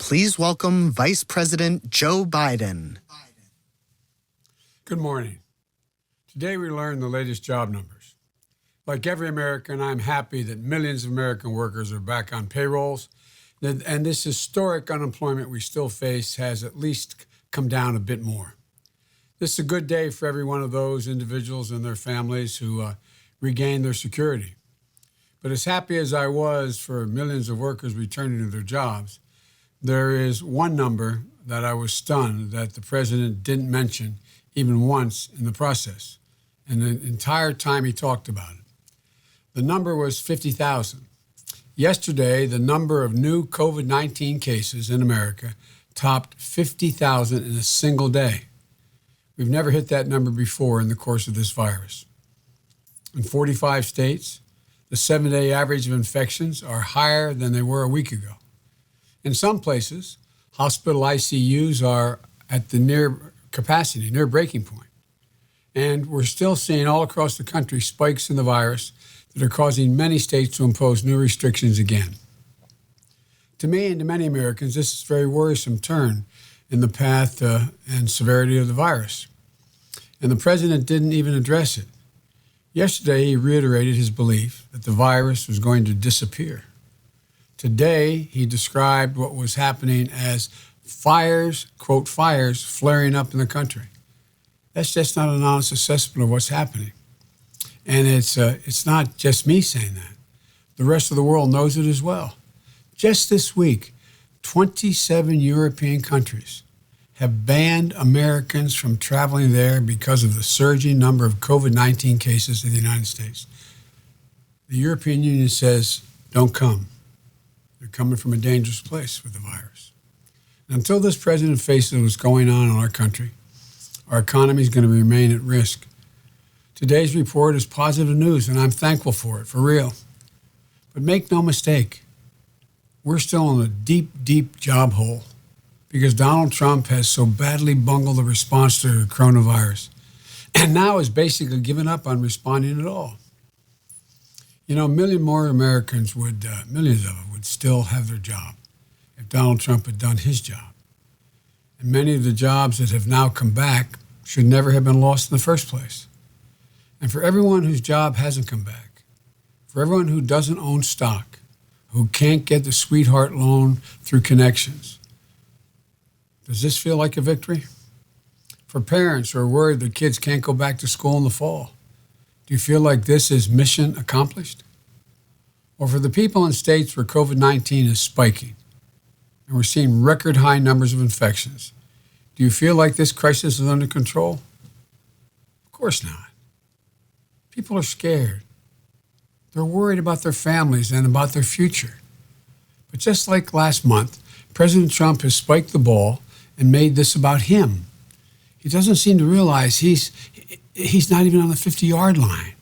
Please welcome Vice President Joe Biden. Good morning. Today we learned the latest job numbers. Like every American, I'm happy that millions of American workers are back on payrolls, and this historic unemployment we still face has at least come down a bit more. This is a good day for every one of those individuals and their families who regained their security. But as happy as I was for millions of workers returning to their jobs, there is one number that I was stunned that the president didn't mention even once in the process, and the entire time he talked about it. The number was 50,000. Yesterday, the number of new COVID-19 cases in America topped 50,000 in a single day. We've never hit that number before in the course of this virus. In 45 states, the 7-day average of infections are higher than they were a week ago. In some places, hospital ICUs are at the near capacity, near breaking point. And we're still seeing all across the country spikes in the virus that are causing many states to impose new restrictions again. To me and to many Americans, this is a very worrisome turn in the path and severity of the virus. And the president didn't even address it. Yesterday, he reiterated his belief that the virus was going to disappear. Today, he described what was happening as fires, quote, fires flaring up in the country. That's just not an honest assessment of what's happening. And it's not just me saying that. The rest of the world knows it as well. Just this week, 27 European countries have banned Americans from traveling there because of the surging number of COVID-19 cases in the United States. The European Union says, don't come. They're coming from a dangerous place with the virus. And until this president faces what's going on in our country, our economy is going to remain at risk. Today's report is positive news, and I'm thankful for it, for real. But make no mistake, we're still in a deep, deep job hole because Donald Trump has so badly bungled the response to the coronavirus and now has basically given up on responding at all. You know, a million more Americans millions of them would still have their job if Donald Trump had done his job. And many of the jobs that have now come back should never have been lost in the first place. And for everyone whose job hasn't come back, for everyone who doesn't own stock, who can't get the sweetheart loan through connections, does this feel like a victory? For parents who are worried their kids can't go back to school in the fall, do you feel like this is mission accomplished? Or for the people in states where COVID-19 is spiking and we're seeing record high numbers of infections, do you feel like this crisis is under control? Of course not. People are scared. They're worried about their families and about their future. But just like last month, President Trump has spiked the ball and made this about him. He doesn't seem to realize he's not even on the 50-yard line.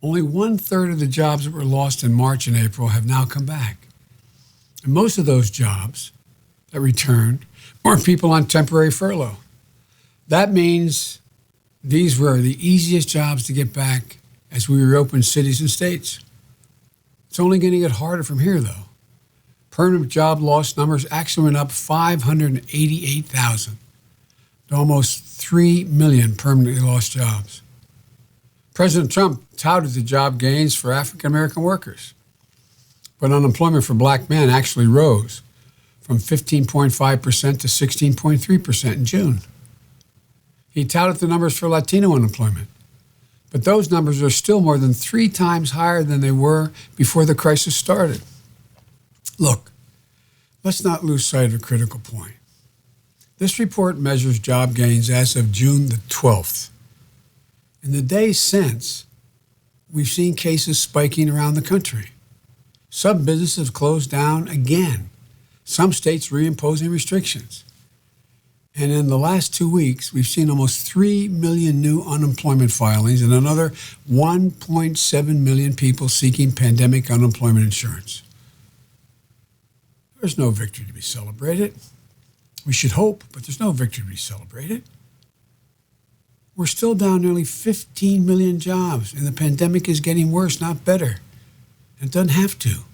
Only 1/3 of the jobs that were lost in March and April have now come back. And most of those jobs that returned were people on temporary furlough. That means these were the easiest jobs to get back as we reopen cities and states. It's only going to get harder from here, though. Permanent job loss numbers actually went up 588,000 to almost 3 million permanently lost jobs. President Trump touted the job gains for African-American workers, but unemployment for black men actually rose from 15.5% to 16.3% in June. He touted the numbers for Latino unemployment, but those numbers are still more than 3 times higher than they were before the crisis started. Look, let's not lose sight of a critical point. This report measures job gains as of June the 12th. In the days since, we've seen cases spiking around the country. Some businesses have closed down again. Some states reimposing restrictions. And in the last 2 weeks, we've seen almost 3 million new unemployment filings and another 1.7 million people seeking pandemic unemployment insurance. There's no victory to be celebrated. We should hope, but there's no victory to be celebrated. We're still down nearly 15 million jobs, and the pandemic is getting worse, not better. It doesn't have to.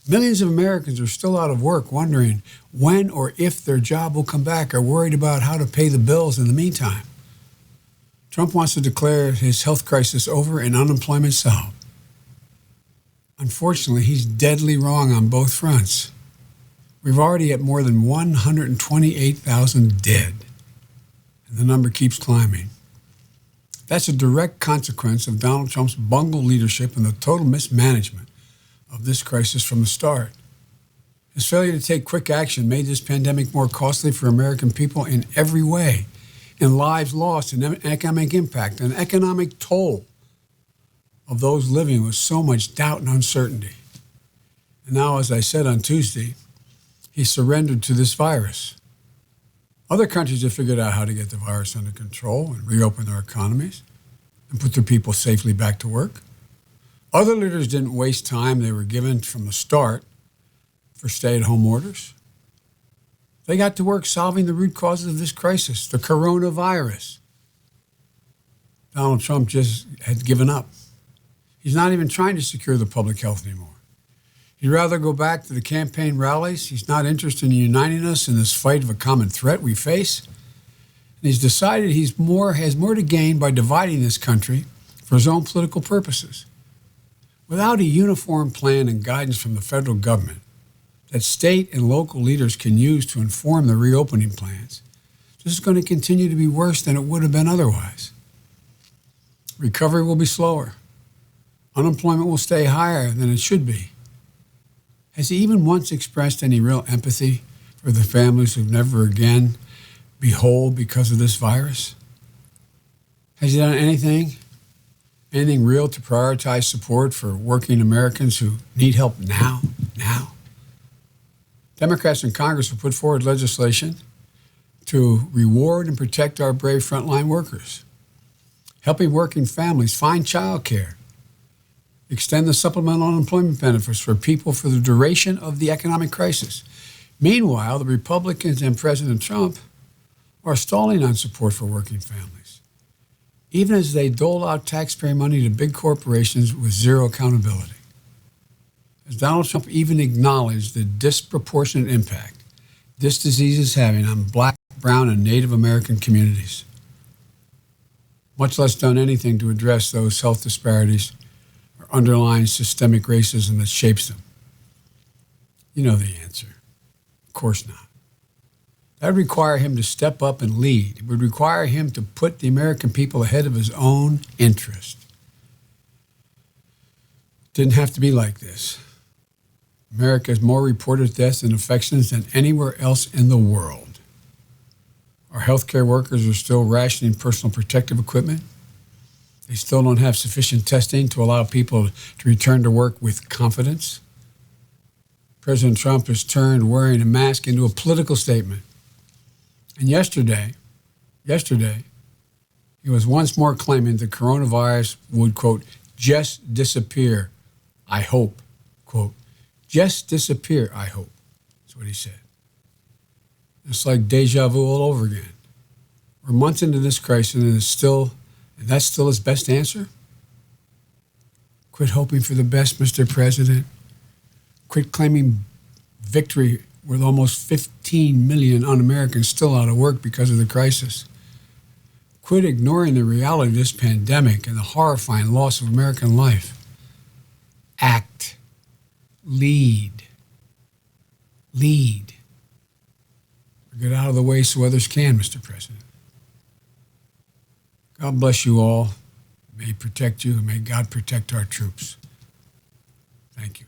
Millions of Americans are still out of work, wondering when or if their job will come back, or worried about how to pay the bills in the meantime. Trump wants to declare his health crisis over and unemployment solved. Unfortunately, he's deadly wrong on both fronts. We've already at more than 128,000 dead, and the number keeps climbing. That's a direct consequence of Donald Trump's bungled leadership and the total mismanagement of this crisis from the start. His failure to take quick action made this pandemic more costly for American people in every way, in lives lost, in economic impact, an economic toll of those living with so much doubt and uncertainty. And now, as I said on Tuesday, he surrendered to this virus. Other countries have figured out how to get the virus under control and reopen their economies and put their people safely back to work. Other leaders didn't waste time they were given from the start for stay-at-home orders. They got to work solving the root causes of this crisis, the coronavirus. Donald Trump just had given up. He's not even trying to secure the public health anymore. He'd rather go back to the campaign rallies. He's not interested in uniting us in this fight of a common threat we face. And he's decided he has more to gain by dividing this country for his own political purposes. Without a uniform plan and guidance from the federal government that state and local leaders can use to inform the reopening plans, this is going to continue to be worse than it would have been otherwise. Recovery will be slower. Unemployment will stay higher than it should be. Has he even once expressed any real empathy for the families who never again be whole because of this virus? Has he done anything real to prioritize support for working Americans who need help now? Democrats in Congress have put forward legislation to reward and protect our brave frontline workers, helping working families find child care, extend the supplemental unemployment benefits for people for the duration of the economic crisis. Meanwhile, the Republicans and President Trump are stalling on support for working families, even as they dole out taxpayer money to big corporations with zero accountability. As Donald Trump even acknowledged the disproportionate impact this disease is having on Black, brown, and Native American communities, much less done anything to address those health disparities or underlying systemic racism that shapes them. You know the answer. Of course not. That would require him to step up and lead. It would require him to put the American people ahead of his own interest. Didn't have to be like this. America has more reported deaths and infections than anywhere else in the world. Our healthcare workers are still rationing personal protective equipment. They still don't have sufficient testing to allow people to return to work with confidence. President Trump has turned wearing a mask into a political statement. And yesterday, he was once more claiming the coronavirus would, quote, just disappear, I hope, quote, just disappear, I hope. That's what he said. It's like deja vu all over again. We're months into this crisis and that's still his best answer? Quit hoping for the best, Mr. President. Quit claiming victory with almost 15 million un-Americans still out of work because of the crisis. Quit ignoring the reality of this pandemic and the horrifying loss of American life. Act. Lead. Get out of the way so others can, Mr. President. God bless you all. May He protect you, and may God protect our troops. Thank you.